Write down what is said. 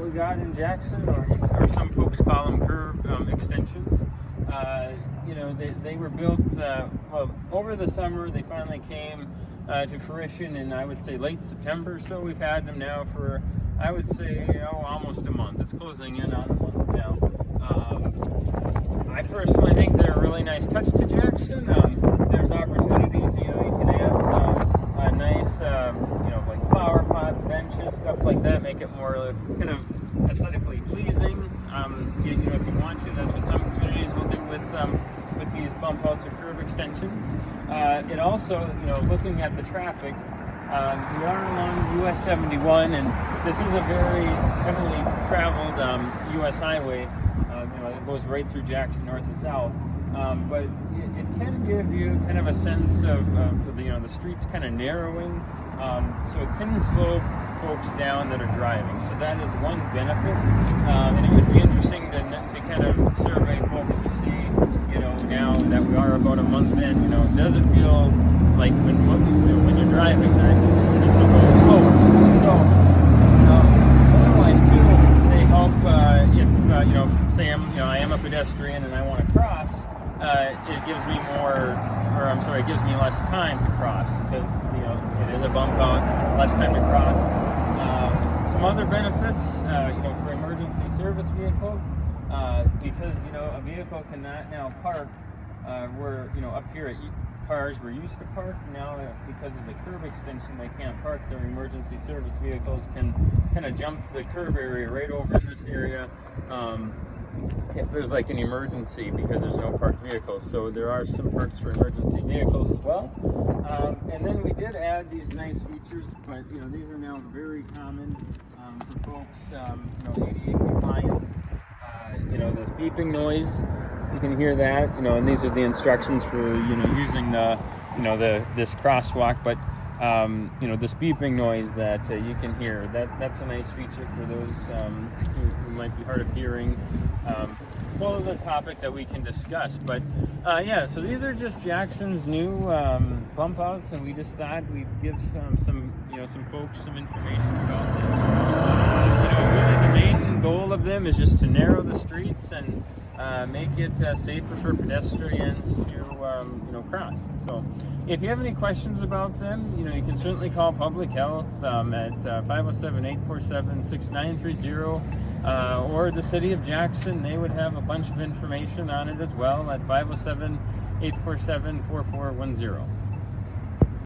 we got in Jackson, or some folks call them curb extensions. You know, they were built, well, over the summer. They finally came to fruition in, I would say, late September. So we've had them now for, I would say, almost a month. It's closing in on a month now. I personally think they're a really nice touch to Jackson. There's opportunities, you know, you can add some nice, you know, like flower pots, benches, stuff like that, make it more kind of aesthetically pleasing. You know, if you want to, that's what some communities will do with these bump outs or curb extensions. It also, you know, looking at the traffic, we are along US-71, and this is a very heavily traveled US highway. You know, it goes right through Jackson north to south. But it can give you kind of a sense of you know, the streets kind of narrowing, so it can slow folks down that are driving. So that is one benefit, and it would be interesting to kind of survey folks to see, you know, now that we are about a month in, you know, does it feel like when you're driving that it's a little slower? So otherwise too, they help if you know, say I am a pedestrian and I want to cross. It gives me it gives me less time to cross, because, you know, it is a bump out, less time to cross. Some other benefits, you know, for emergency service vehicles, because, you know, a vehicle cannot now park where, you know, up here at cars were used to park. Now, because of the curb extension, they can't park. Their emergency service vehicles can kind of jump the curb area right over in this area. If there's like an emergency, because there's no parked vehicles. So there are some parks for emergency vehicles as well. And then we did add these nice features, but, you know, these are now very common for folks, you know, ADA compliance. You know, this beeping noise, you can hear that, you know, and these are the instructions for, you know, using the, you know, this crosswalk. But you know, this beeping noise that you can hear, that's a nice feature for those who might be hard of hearing. Whole other topic that we can discuss, but yeah, so these are just Jackson's new bump outs, and we just thought we'd give some folks some information about them. You know, really the main goal of them is just to narrow the streets and make it safer for pedestrians to you know, cross. So if you have any questions about them, you know, you can certainly call Public Health at 507-847-6930, or the City of Jackson. They would have a bunch of information on it as well at 507-847-4410.